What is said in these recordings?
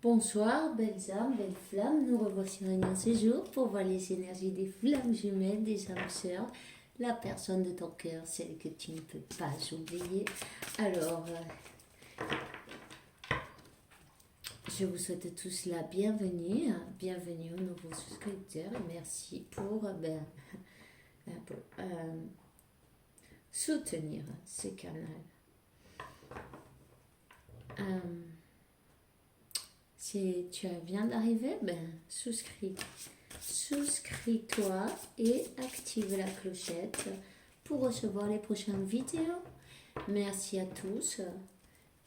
Bonsoir, belles âmes, belles flammes, nous revoici réunis en ce jour pour voir les énergies des flammes jumelles, des âmes sœurs, la personne de ton cœur, celle que tu ne peux pas oublier. Alors, je vous souhaite tous la bienvenue, bienvenue aux nouveaux souscripteurs et merci pour, soutenir ce canal. Si tu viens d'arriver, souscris-toi et active la clochette pour recevoir les prochaines vidéos. Merci à tous.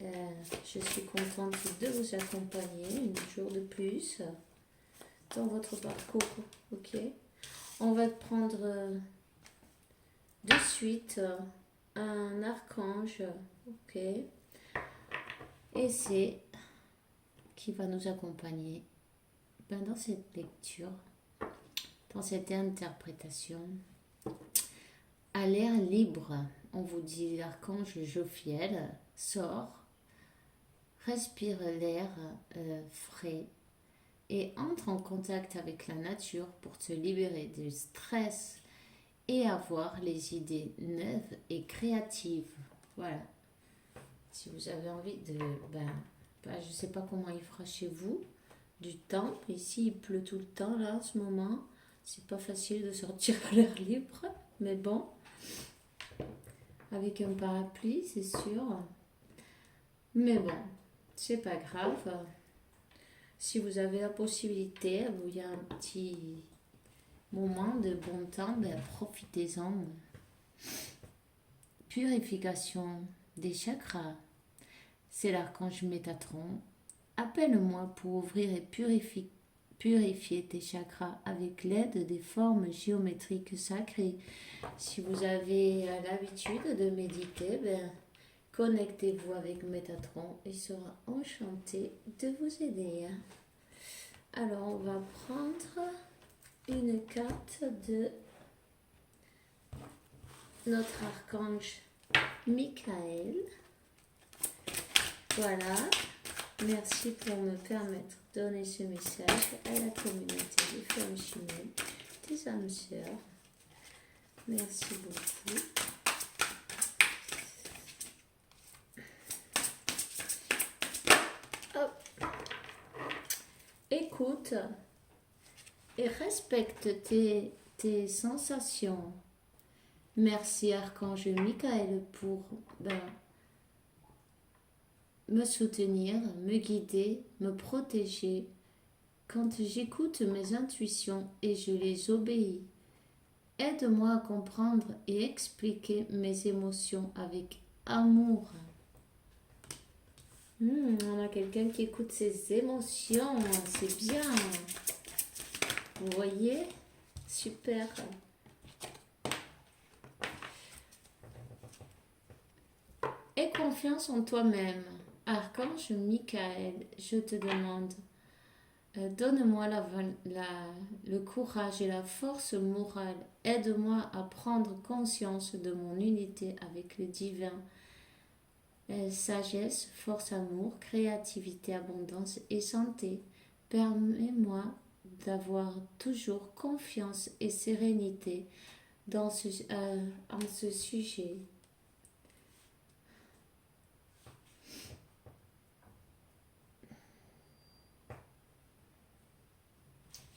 Je suis contente de vous accompagner un jour de plus dans votre parcours. Ok. On va prendre de suite un archange. Ok. Et c'est qui va nous accompagner dans cette lecture, dans cette interprétation. À l'air libre, on vous dit l'archange Jophiel sort, respire l'air frais et entre en contact avec la nature pour te libérer du stress et avoir les idées neuves et créatives. Voilà. Si vous avez envie de... je ne sais pas comment il fera chez vous, du temps. Ici, il pleut tout le temps, là, en ce moment. C'est pas facile de sortir à l'air libre, mais bon. Avec un parapluie, c'est sûr. Mais bon, c'est pas grave. Si vous avez la possibilité, il y a un petit moment de bon temps, profitez-en. Purification des chakras. C'est l'archange Métatron. Appelle-moi pour ouvrir et purifier tes chakras avec l'aide des formes géométriques sacrées. Si vous avez l'habitude de méditer, connectez-vous avec Métatron. Il sera enchanté de vous aider. Alors, on va prendre une carte de notre archange Michael. Voilà. Merci pour me permettre de donner ce message à la communauté des femmes jumelles, des âmes sœurs. Merci beaucoup. Hop. Écoute et respecte tes sensations. Merci Archange Michael pour me soutenir, me guider, me protéger quand j'écoute mes intuitions et je les obéis. Aide-moi à comprendre et expliquer mes émotions avec amour. On a quelqu'un qui écoute ses émotions, c'est bien. Vous voyez? Super. Aie confiance en toi-même. Archange Michael, je te demande, donne-moi le courage et la force morale. Aide-moi à prendre conscience de mon unité avec le divin. Sagesse, force, amour, créativité, abondance et santé. Permets-moi d'avoir toujours confiance et sérénité en ce sujet.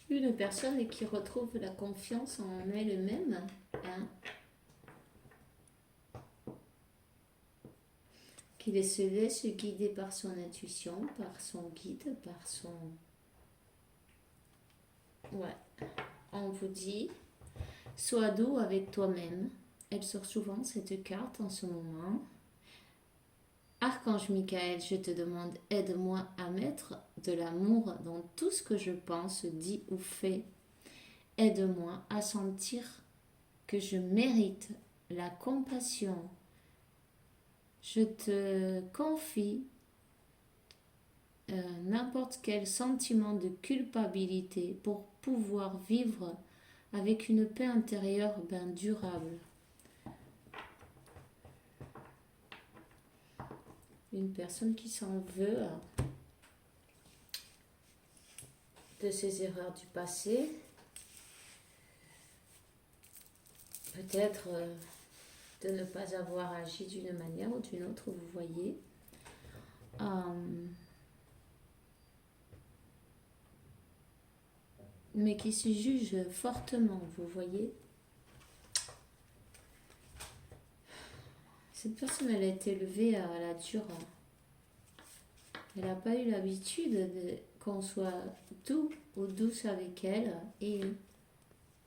Une personne qui retrouve la confiance en elle-même, qui se laisse guider par son intuition, par son guide, par son... Ouais, on vous dit, sois doux avec toi-même. Elle sort souvent cette carte en ce moment. Archange Michael, je te demande, aide-moi à mettre de l'amour dans tout ce que je pense, dis ou fais. Aide-moi à sentir que je mérite la compassion. Je te confie n'importe quel sentiment de culpabilité pour pouvoir vivre avec une paix intérieure durable. Une personne qui s'en veut de ses erreurs du passé. Peut-être de ne pas avoir agi d'une manière ou d'une autre, vous voyez. Mais qui se juge fortement, vous voyez. Cette personne, elle a été élevée à la dure. Elle n'a pas eu l'habitude qu'on soit doux ou douce avec elle, et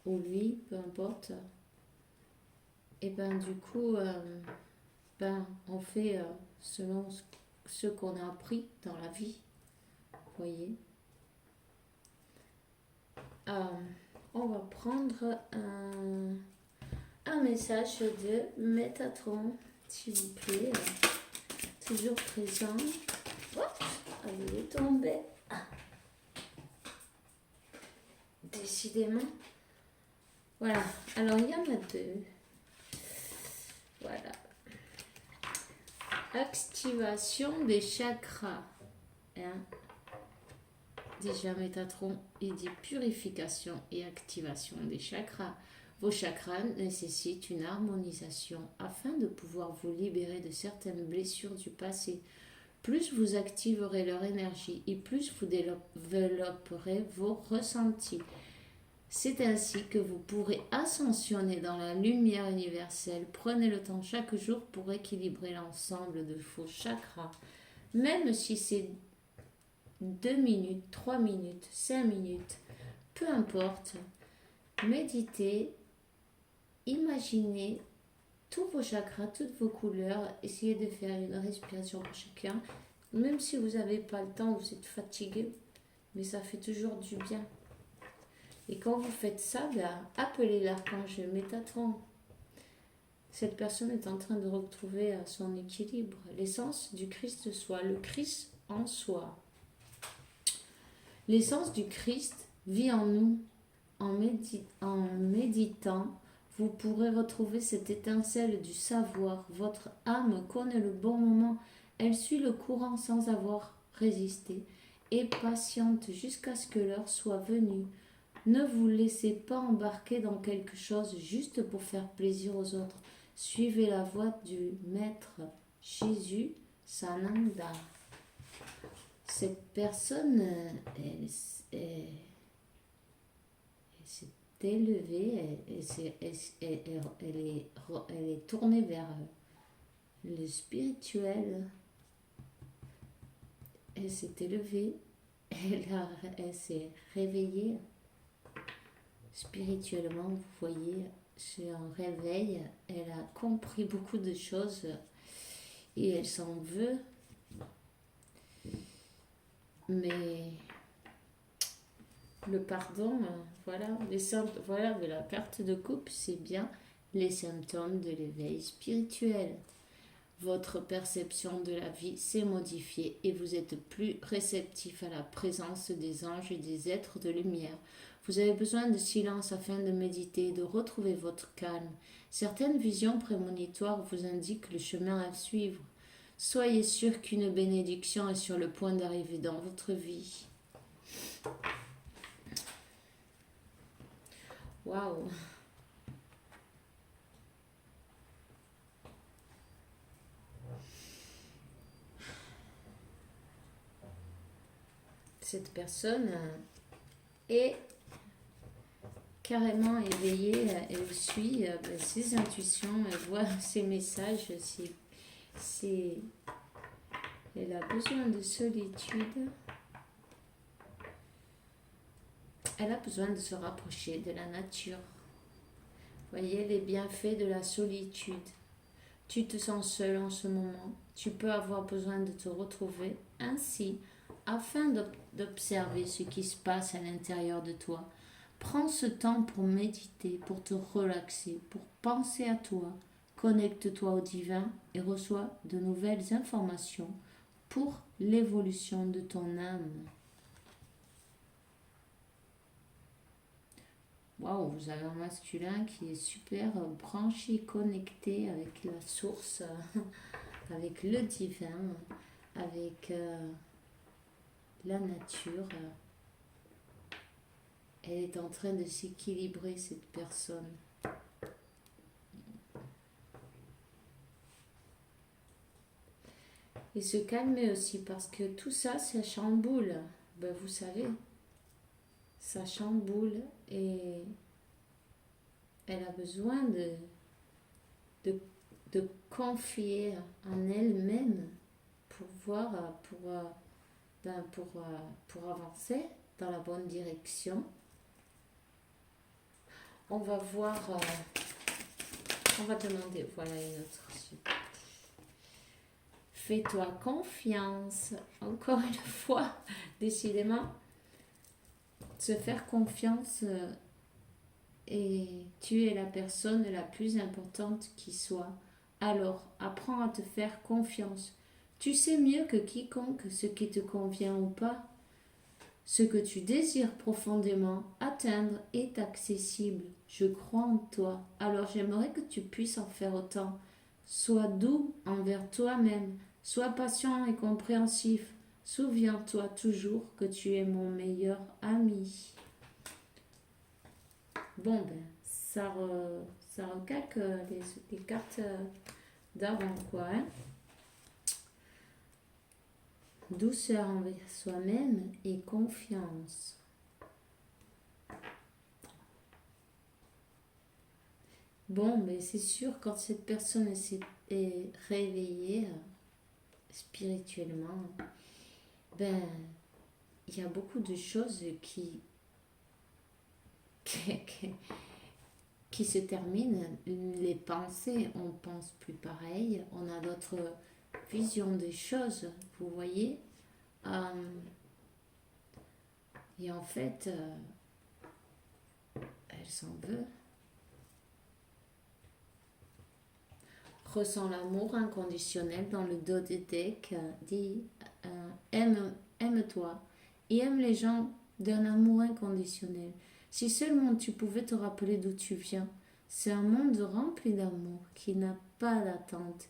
ou lui, peu importe. Et ben du coup, on fait selon ce qu'on a appris dans la vie, vous voyez. On va prendre un message de Métatron, s'il vous plaît, toujours présent. Oups, elle est tombée. Décidément. Voilà, alors il y en a deux. Voilà. Activation des chakras. Déjà, Métatron, il dit purification et activation des chakras. Vos chakras nécessitent une harmonisation afin de pouvoir vous libérer de certaines blessures du passé. Plus vous activerez leur énergie et plus vous développerez vos ressentis. C'est ainsi que vous pourrez ascensionner dans la lumière universelle. Prenez le temps chaque jour pour équilibrer l'ensemble de vos chakras. Même si c'est 2 minutes, 3 minutes, 5 minutes, peu importe. Méditez, imaginez tous vos chakras, toutes vos couleurs. Essayez de faire une respiration pour chacun. Même si vous n'avez pas le temps, vous êtes fatigué, mais ça fait toujours du bien. Et quand vous faites ça, appelez l'archange Métatron. Cette personne est en train de retrouver son équilibre, l'essence du Christ soit, le Christ en soi. L'essence du Christ vit en nous. En méditant, vous pourrez retrouver cette étincelle du savoir. Votre âme connaît le bon moment. Elle suit le courant sans avoir résisté et patiente jusqu'à ce que l'heure soit venue. Ne vous laissez pas embarquer dans quelque chose juste pour faire plaisir aux autres. Suivez la voie du Maître Jésus Sananda. Cette personne, elle s'est élevée, elle est tournée vers le spirituel. Elle s'est élevée, elle s'est réveillée. Spirituellement, vous voyez, c'est un réveil. Elle a compris beaucoup de choses et elle s'en veut. Mais le pardon, voilà, voilà, mais la carte de coupe, c'est bien les symptômes de l'éveil spirituel. Votre perception de la vie s'est modifiée et vous êtes plus réceptif à la présence des anges et des êtres de lumière. Vous avez besoin de silence afin de méditer et de retrouver votre calme. Certaines visions prémonitoires vous indiquent le chemin à suivre. Soyez sûr qu'une bénédiction est sur le point d'arriver dans votre vie. Waouh! Cette personne est carrément éveillée, elle suit ses intuitions, elle voit ses messages, elle a besoin de solitude, elle a besoin de se rapprocher de la nature. Voyez les bienfaits de la solitude. Tu te sens seul en ce moment, tu peux avoir besoin de te retrouver ainsi afin d'observer ce qui se passe à l'intérieur de toi. Prends ce temps pour méditer, pour te relaxer, pour penser à toi. Connecte-toi au divin et reçois de nouvelles informations pour l'évolution de ton âme. Waouh, vous avez un masculin qui est super branché, connecté avec la source, avec le divin, avec la nature. Elle est en train de s'équilibrer, cette personne. Et se calmer aussi, parce que tout ça, ça chamboule. Ben, vous savez, ça chamboule et elle a besoin de confier en elle-même pour voir, pour avancer dans la bonne direction. On va voir, on va demander, voilà une autre suite. Fais-toi confiance, encore une fois, décidément, se faire confiance et tu es la personne la plus importante qui soit. Alors, apprends à te faire confiance. Tu sais mieux que quiconque ce qui te convient ou pas. Ce que tu désires profondément atteindre est accessible. Je crois en toi. Alors j'aimerais que tu puisses en faire autant. Sois doux envers toi-même. Sois patient et compréhensif. Souviens-toi toujours que tu es mon meilleur ami. Bon, ben, ça recalque les cartes d'avant, quoi. Hein. Douceur envers soi-même et confiance. Bon, mais c'est sûr, quand cette personne est réveillée spirituellement, ben, il y a beaucoup de choses qui se terminent. Les pensées, on pense plus pareil, on a d'autres visions des choses, vous voyez. Et en fait, elle s'en veut. Ressens l'amour inconditionnel dans le dos des decks. Dis, aime-toi et aime les gens d'un amour inconditionnel. Si seulement tu pouvais te rappeler d'où tu viens. C'est un monde rempli d'amour qui n'a pas d'attente.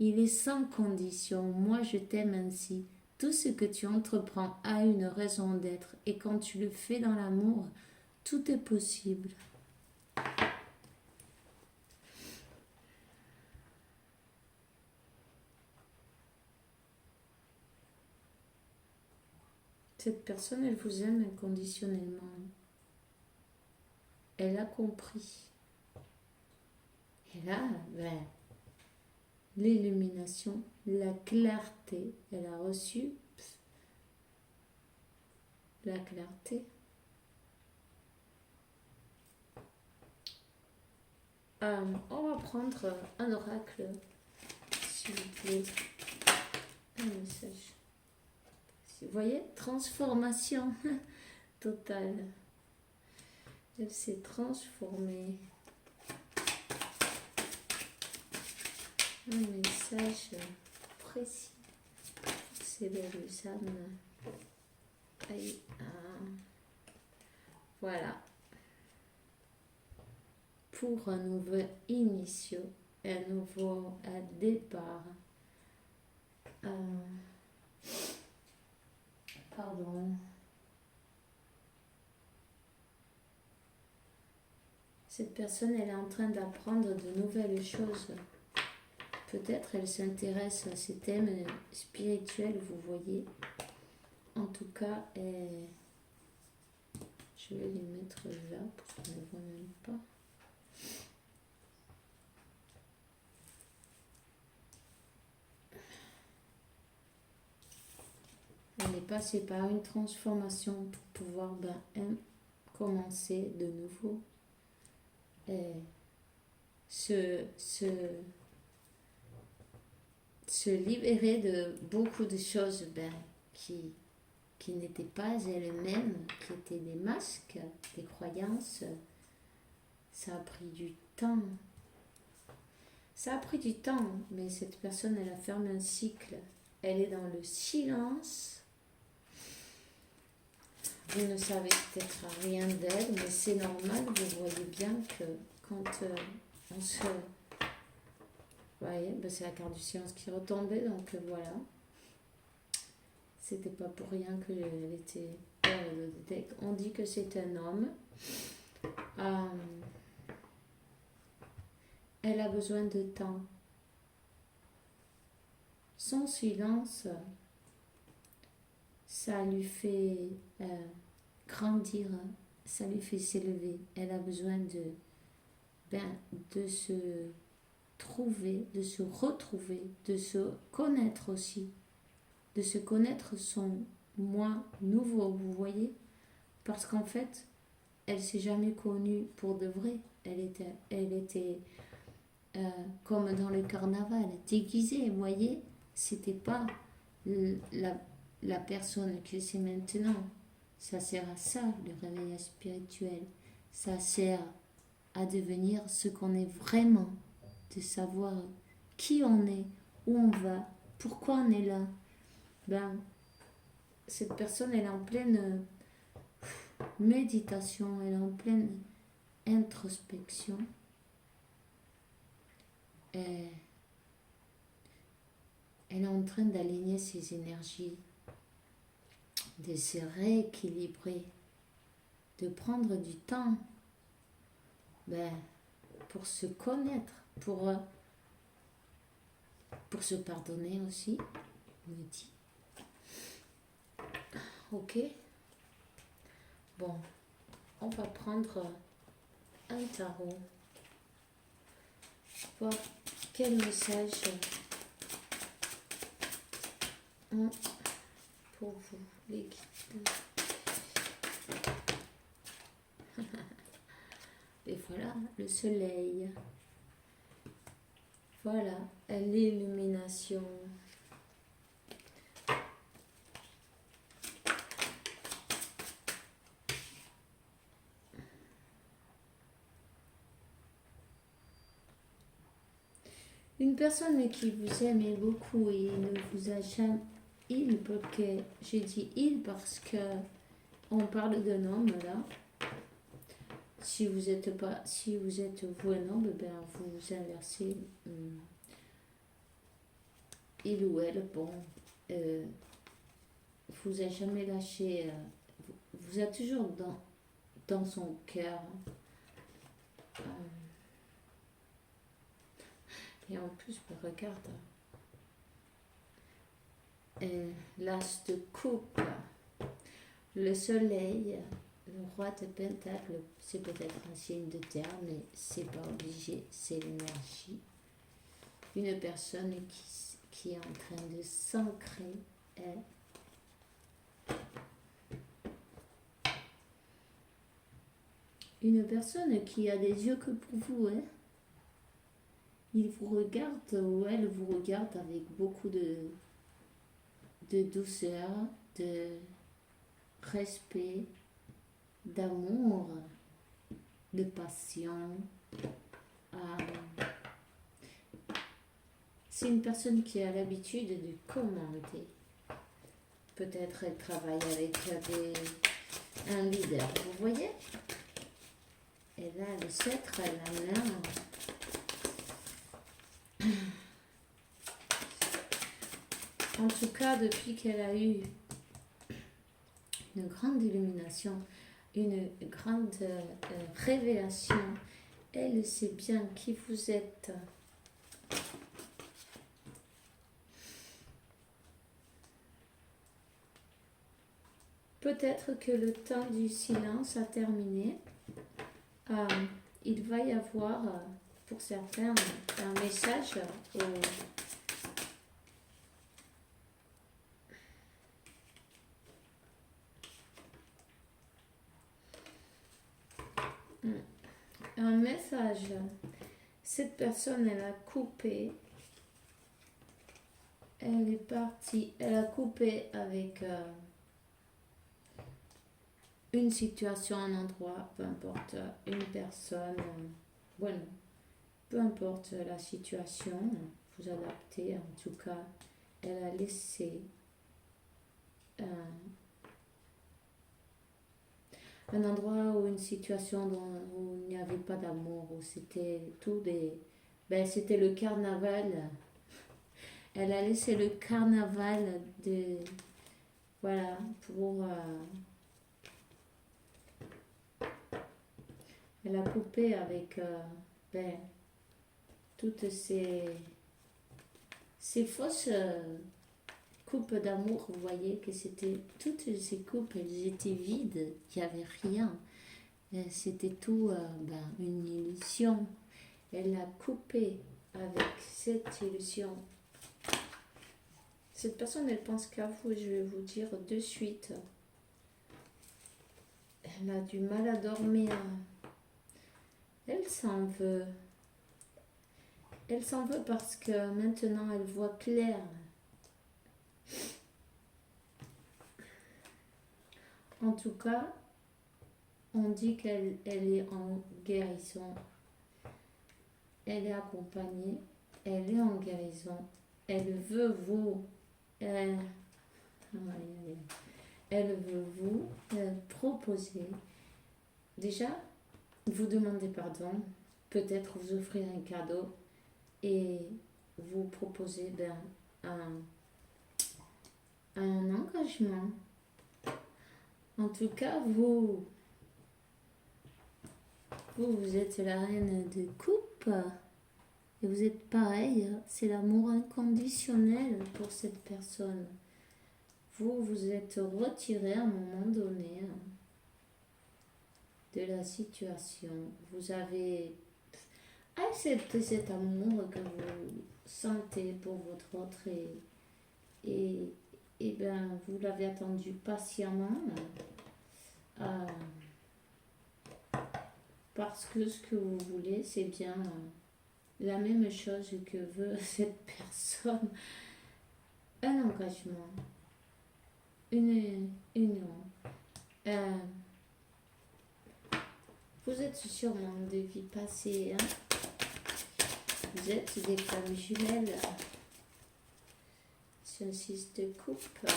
Il est sans condition. Moi, je t'aime ainsi. Tout ce que tu entreprends a une raison d'être. Et quand tu le fais dans l'amour, tout est possible. Cette personne, elle vous aime inconditionnellement. Elle a compris. Et là, ben, l'illumination, la clarté, elle a reçu la clarté. On va prendre un oracle, s'il vous plaît. Un message. Vous voyez, transformation totale. Elle s'est transformée. Un message précis. C'est belle, Sam. Voilà. Pour un nouveau initio, un nouveau départ. Pardon. Cette personne, elle est en train d'apprendre de nouvelles choses. Peut-être elle s'intéresse à ces thèmes spirituels, vous voyez. En tout cas, je vais les mettre là parce qu'on ne les voit même pas. Elle est passée par une transformation pour pouvoir commencer de nouveau. Se libérer de beaucoup de choses qui n'étaient pas elles-mêmes, qui étaient des masques, des croyances. Ça a pris du temps. Ça a pris du temps, mais cette personne, elle a fermé un cycle. Elle est dans le silence. Vous ne savez peut-être rien d'elle, mais c'est normal. Vous voyez bien que quand on se... Vous voyez, c'est la carte du silence qui retombait, donc voilà. C'était pas pour rien qu'elle était de deck. On dit que c'est un homme. Elle a besoin de temps. Son silence, ça lui fait grandir, ça lui fait s'élever. Elle a besoin de se trouver, de se retrouver, de se connaître aussi, de se connaître son moi nouveau, vous voyez, parce qu'en fait, elle s'est jamais connue pour de vrai. Elle était comme dans le carnaval, déguisée, vous voyez. C'était pas la personne que c'est maintenant. Ça sert à ça, le réveil spirituel. Ça sert à devenir ce qu'on est vraiment, de savoir qui on est, où on va, pourquoi on est là. Cette personne, elle est en pleine méditation, elle est en pleine introspection. Et elle est en train d'aligner ses énergies, de se rééquilibrer, de prendre du temps pour se connaître, pour se pardonner aussi, on me dit. Ok. Bon, on va prendre un tarot, voir quel message ont pour vous les guides. Et voilà, le soleil. Voilà, l'illumination. Une personne qui vous aime beaucoup et ne vous a jamais... j'ai dit il parce que on parle d'un homme là. Si vous êtes vous un homme, vous inversez il ou elle, vous a jamais lâché, vous êtes toujours dans son cœur. Et en plus, regarde, l'as de coupe, le soleil, le roi de pentacle, c'est peut-être un signe de terre, mais c'est pas obligé, c'est l'énergie. Une personne qui est en train de s'ancrer, une personne qui a des yeux que pour vous, il vous regarde ou elle vous regarde avec beaucoup de douceur, de respect, d'amour, de passion. C'est une personne qui a l'habitude de commander. Peut-être elle travaille avec un leader, vous voyez? Et là, le sceptre, la main. En tout cas, depuis qu'elle a eu une grande illumination, une grande révélation, elle sait bien qui vous êtes. Peut-être que le temps du silence a terminé. Il va y avoir, pour certains, un message un message. Cette personne, elle a coupé. Elle est partie. Elle a coupé avec une situation, un endroit, peu importe, une personne. Bueno, peu importe la situation, vous adaptez. En tout cas, elle a laissé un endroit ou une situation où il n'y avait pas d'amour, où c'était tout des... c'était le carnaval. Elle a laissé le carnaval pour Elle a coupé avec toutes ces fausses coupes d'amour. Vous voyez que c'était toutes ces coupes, elles étaient vides, il n'y avait rien. C'était tout une illusion. Elle a coupé avec cette illusion. Cette personne, elle pense qu'à vous, je vais vous dire de suite. Elle a du mal à dormir. Elle s'en veut. Elle s'en veut parce que maintenant, elle voit clair. En tout cas, on dit qu'elle est en guérison. Elle est accompagnée. Elle est en guérison. Elle veut vous... elle veut vous proposer. Déjà, vous demandez pardon. Peut-être vous offrir un cadeau. Et vous proposer un engagement. En tout cas, vous êtes la reine de coupe. Et vous êtes pareil. C'est l'amour inconditionnel pour cette personne. Vous vous êtes retiré à un moment donné de la situation. Vous avez accepté cet amour que vous sentez pour votre autre et vous l'avez attendu patiemment parce que ce que vous voulez, c'est bien la même chose que veut cette personne. Un engagement, une union. Vous êtes sûrement de vie passée. Vous êtes des femmes jumelles. C'est un 6 de coupe.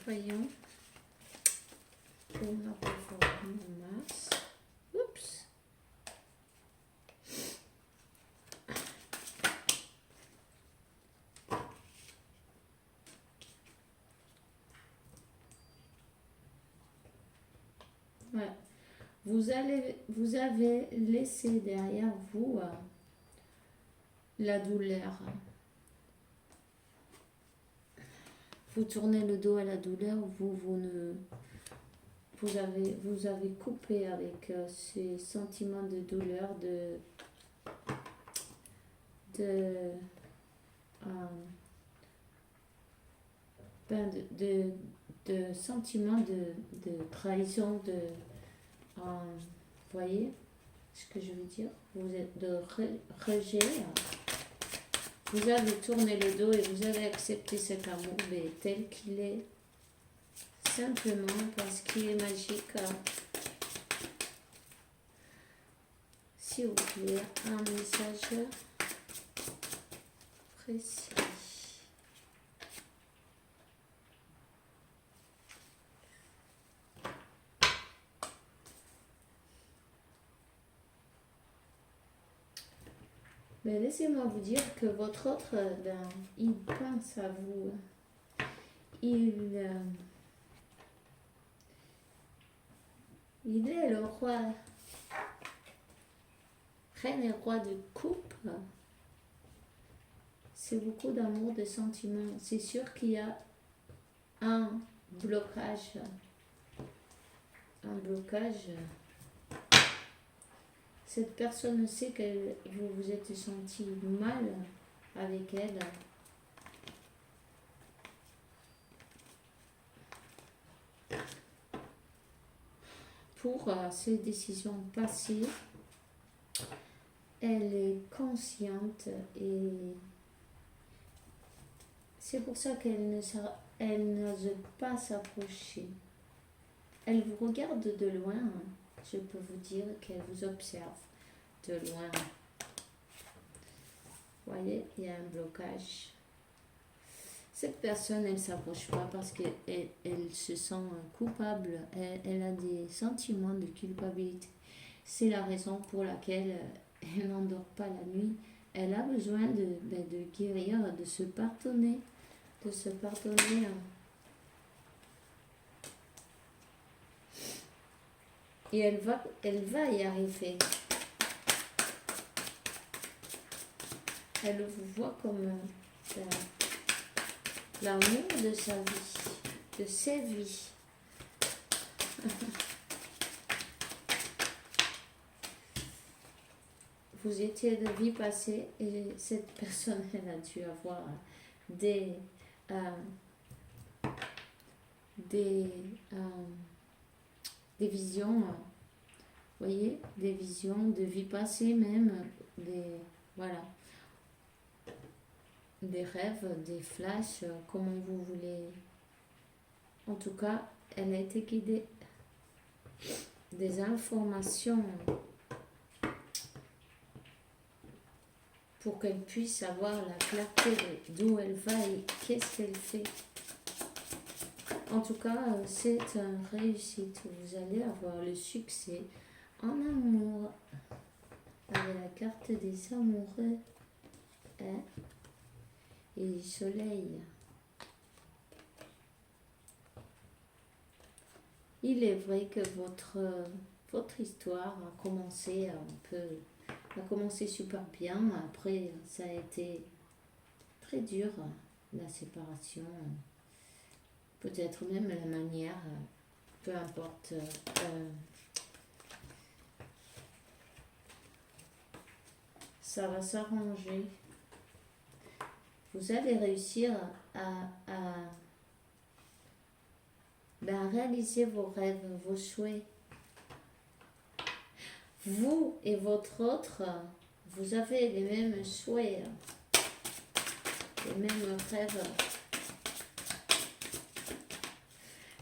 Voyons. Pour ma performance. Oups. Ouais. Vous avez laissé derrière vous la douleur. Vous tournez le dos à la douleur, vous avez coupé avec ces sentiments de douleur, de sentiments de trahison, voyez ce que je veux dire? Vous êtes de rejet. Vous avez tourné le dos et vous avez accepté cet amour tel qu'il est. Simplement parce qu'il est magique. S'il vous plaît, un message précis. Mais laissez-moi vous dire que votre autre, il pense à vous. Il est le roi, reine et roi de coupe. C'est beaucoup d'amour, de sentiments. C'est sûr qu'il y a un blocage. Cette personne sait que vous vous êtes senti mal avec elle. Pour ses décisions passées, elle est consciente et c'est pour ça qu'elle n'ose pas s'approcher. Elle vous regarde de loin. Je peux vous dire qu'elle vous observe de loin. Vous voyez, il y a un blocage. Cette personne, elle ne s'approche pas parce qu'elle se sent coupable. Elle a des sentiments de culpabilité. C'est la raison pour laquelle elle n'endort pas la nuit. Elle a besoin de guérir, de se pardonner. Et elle va y arriver. Elle vous voit comme l'amour de sa vie, de ses vies. Vous étiez de vie passée et cette personne, elle a dû avoir des visions, voyez, des visions de vie passée même, voilà, des rêves, des flashs, comment vous voulez. En tout cas, elle a été guidée, des informations pour qu'elle puisse avoir la clarté d'où elle va et qu'est-ce qu'elle fait. En tout cas, c'est une réussite. Vous allez avoir le succès en amour. Avec la carte des amoureux, hein, et du soleil. Il est vrai que votre histoire a commencé super bien. Après, ça a été très dur, la séparation. Peut-être même la manière, peu importe. Ça va s'arranger. Vous allez réussir à réaliser vos rêves, vos souhaits. Vous et votre autre, vous avez les mêmes souhaits, les mêmes rêves.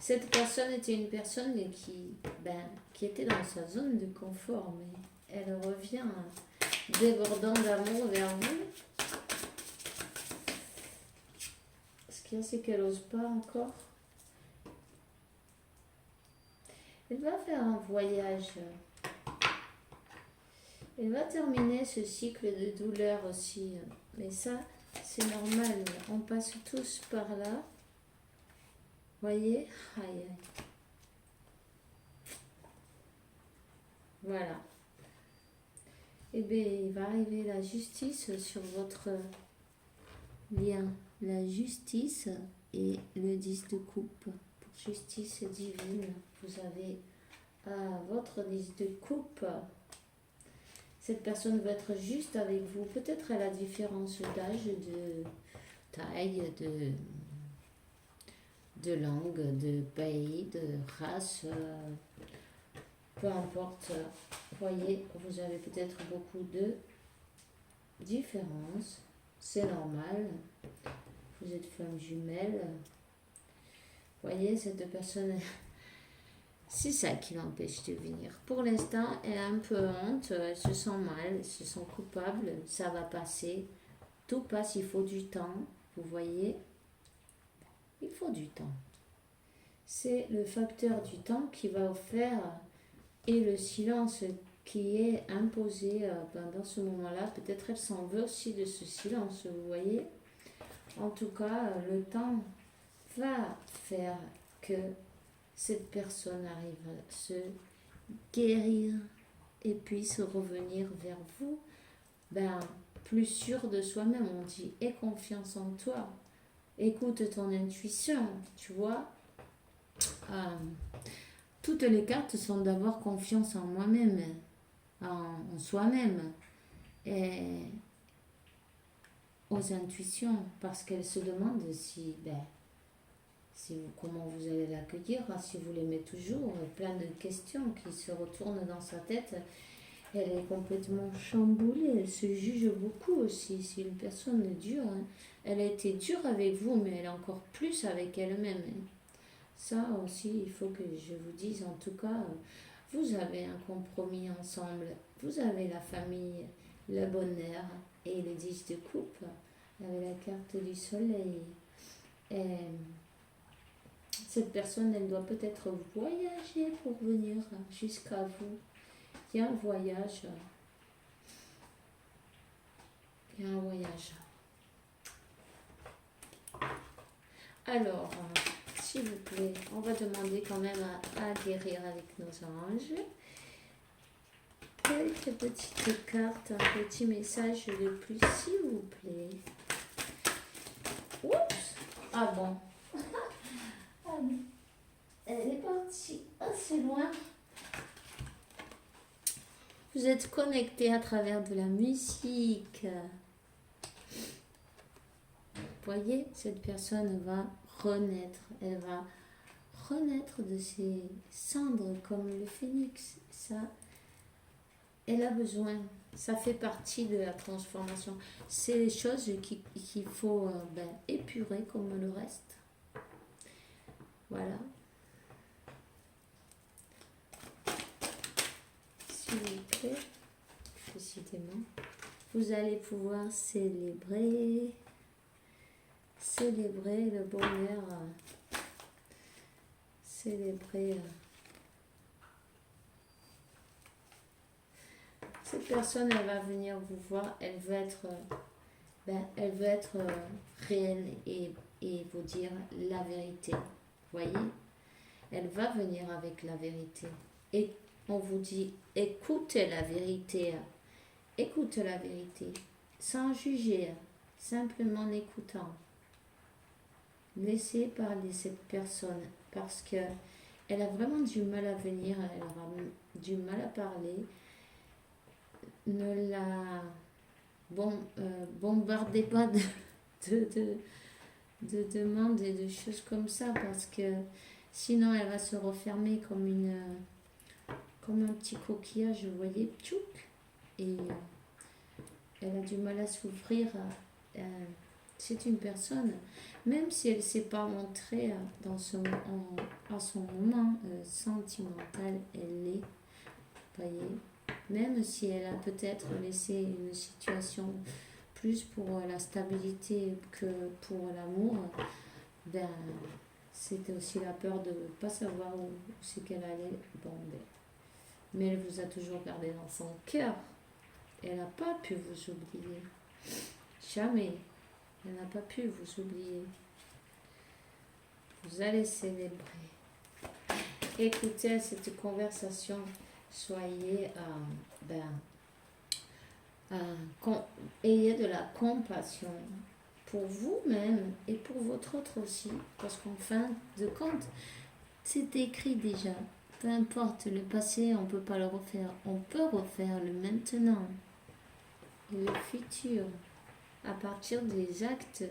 Cette personne était une personne qui était dans sa zone de confort, mais elle revient débordant d'amour vers vous. Ce qu'il y a, c'est qu'elle n'ose pas encore. Elle va faire un voyage. Elle va terminer ce cycle de douleur aussi. Mais ça, c'est normal. On passe tous par là. Voyez? Aïe, aïe. Voilà. Eh bien, il va arriver la justice sur votre lien. La justice et le 10 de coupe. Pour justice divine, vous avez votre 10 de coupe. Cette personne va être juste avec vous. Peut-être à la différence d'âge, de taille, de langue, de pays, de race, peu importe. Voyez, vous avez peut-être beaucoup de différences. C'est normal. Vous êtes flamme jumelle. Voyez, cette personne, c'est ça qui l'empêche de venir. Pour l'instant, elle a un peu honte, elle se sent mal, elle se sent coupable. Ça va passer. Tout passe, il faut du temps. Vous voyez, il faut du temps. C'est le facteur du temps qui va faire et le silence qui est imposé dans ce moment-là. Peut-être elle s'en veut aussi de ce silence, vous voyez. En tout cas, le temps va faire que cette personne arrive à se guérir et puisse revenir vers vous plus sûr de soi-même. On dit aie confiance en toi, écoute ton intuition, tu vois. Toutes les cartes sont d'avoir confiance en moi-même, en soi-même et aux intuitions, parce qu'elle se demande comment vous allez l'accueillir, si vous l'aimez toujours, plein de questions qui se retournent dans sa tête. Elle est complètement chamboulée, elle se juge beaucoup aussi. C'est une personne dure, hein. Elle a été dure avec vous, mais elle est encore plus avec elle-même. Ça aussi, il faut que je vous dise, en tout cas, vous avez un compromis ensemble. Vous avez la famille, le bonheur et les 10 de coupe avec la carte du soleil. Et cette personne, elle doit peut-être voyager pour venir jusqu'à vous. Il y a un voyage. Il y a un voyage. Alors, s'il vous plaît, on va demander quand même à guérir avec nos anges. Quelques petites cartes, un petit message de plus, s'il vous plaît. Oups! Ah bon. Ah non. Elle est partie assez loin. Vous êtes connecté à travers de la musique. Vous voyez, cette personne va renaître. Elle va renaître de ses cendres comme le phénix. Ça, elle a besoin. Ça fait partie de la transformation. C'est les choses qu'il faut épurer comme le reste. Voilà. S'il vous plaît, décidément, vous allez pouvoir célébrer le bonheur, célébrer. Cette personne, elle va venir vous voir, elle veut être réelle et vous dire la vérité. Vous voyez? Elle va venir avec la vérité. Et on vous dit, écoutez la vérité. Écoute la vérité. Sans juger. Simplement en écoutant. Laissez parler cette personne. Parce que elle a vraiment du mal à venir. Elle aura du mal à parler. Ne la bombardez pas de demandes et de choses comme ça. Parce que sinon, elle va se refermer comme un petit coquillage, vous voyez, tchouk, et elle a du mal à s'ouvrir. C'est une personne, même si elle ne s'est pas montrée à son moment sentimental, elle l'est, voyez, même si elle a peut-être laissé une situation plus pour la stabilité que pour l'amour, c'était aussi la peur de ne pas savoir où c'est qu'elle allait. Mais elle vous a toujours gardé dans son cœur. Elle n'a pas pu vous oublier. Jamais. Elle n'a pas pu vous oublier. Vous allez célébrer. Écoutez cette conversation. Soyez, ayez de la compassion pour vous-même et pour votre autre aussi. Parce qu'en fin de compte, c'est écrit déjà. Peu importe, le passé, on ne peut pas le refaire. On peut refaire le maintenant et le futur à partir des actes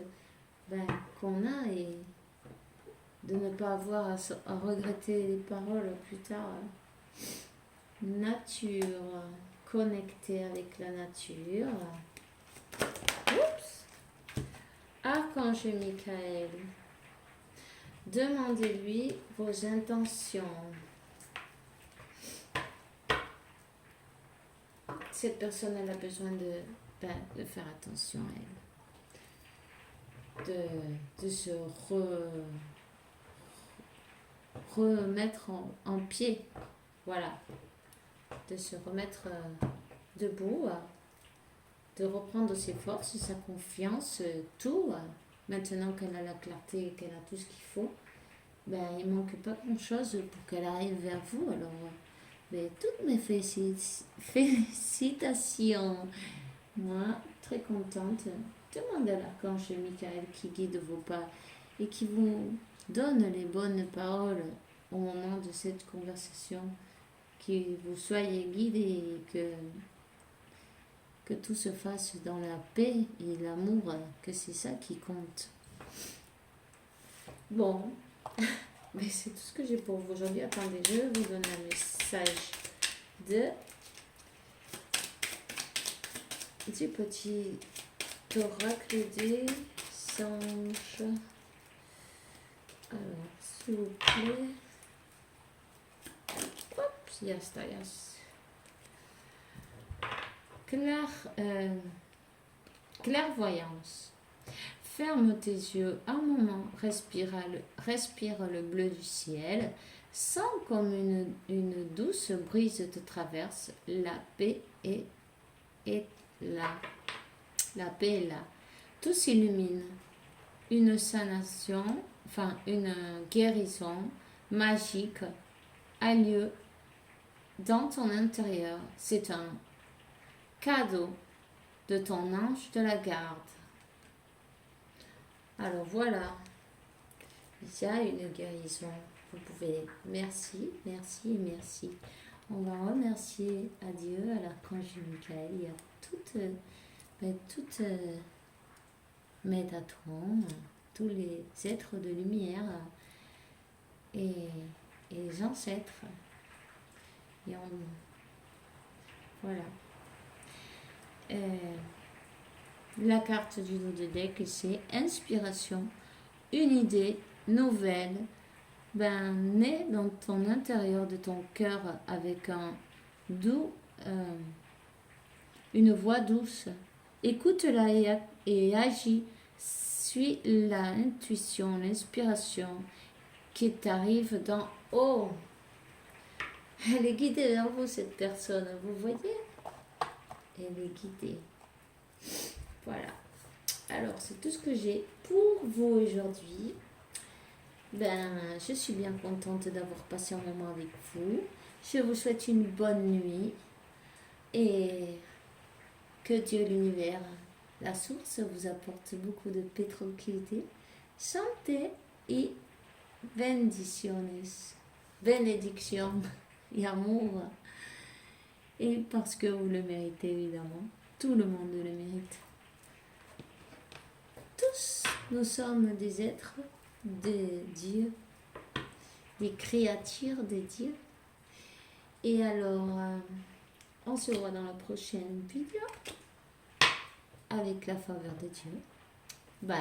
qu'on a et de ne pas avoir à regretter les paroles plus tard. Nature, connecter avec la nature. Oups. Archange Michael, demandez-lui vos intentions. Cette personne, elle a besoin de faire attention à elle. De se remettre en pied. Voilà. De se remettre debout. De reprendre ses forces, sa confiance, tout. Maintenant qu'elle a la clarté et qu'elle a tout ce qu'il faut, il ne manque pas grand-chose pour qu'elle arrive vers vous. Alors, toutes mes félicitations. Moi, très contente. Demandez à l'archange Michael qui guide vos pas et qui vous donne les bonnes paroles au moment de cette conversation. Que vous soyez guidés et que tout se fasse dans la paix et l'amour, que c'est ça qui compte. Bon, mais c'est tout ce que j'ai pour vous aujourd'hui. Attendez, je vais vous donner un message du petit oracle des anges. Alors, s'il vous plaît. Oups, yes. Clairvoyance. Ferme tes yeux un moment, respire le bleu du ciel. Sens comme une douce brise te traverse. La paix est là. La paix est là. Tout s'illumine. Une sanation enfin une guérison magique a lieu dans ton intérieur. C'est un cadeau de ton ange de la garde. Alors voilà, il y a une guérison. Vous pouvez, merci, merci et merci. On va remercier à Dieu, à l'archange Michael et à toutes Métatron, tous les êtres de lumière et les ancêtres. Et voilà. La carte du dos de deck, c'est inspiration, une idée nouvelle, née dans ton intérieur de ton cœur avec un doux, une voix douce. Écoute-la et agis. Suis l'intuition, l'inspiration qui t'arrive dans... Oh, elle est guidée vers vous, cette personne. Vous voyez? Elle est guidée. Voilà. Alors, c'est tout ce que j'ai pour vous aujourd'hui. Je suis bien contente d'avoir passé un moment avec vous. Je vous souhaite une bonne nuit. Et que Dieu, l'univers, la source, vous apporte beaucoup de paix, tranquillité, santé et bénédiction et amour. Et parce que vous le méritez, évidemment. Tout le monde le mérite. Tous, nous sommes des êtres de Dieu, des créatures de Dieu. Et alors, on se voit dans la prochaine vidéo avec la faveur de Dieu. Bye.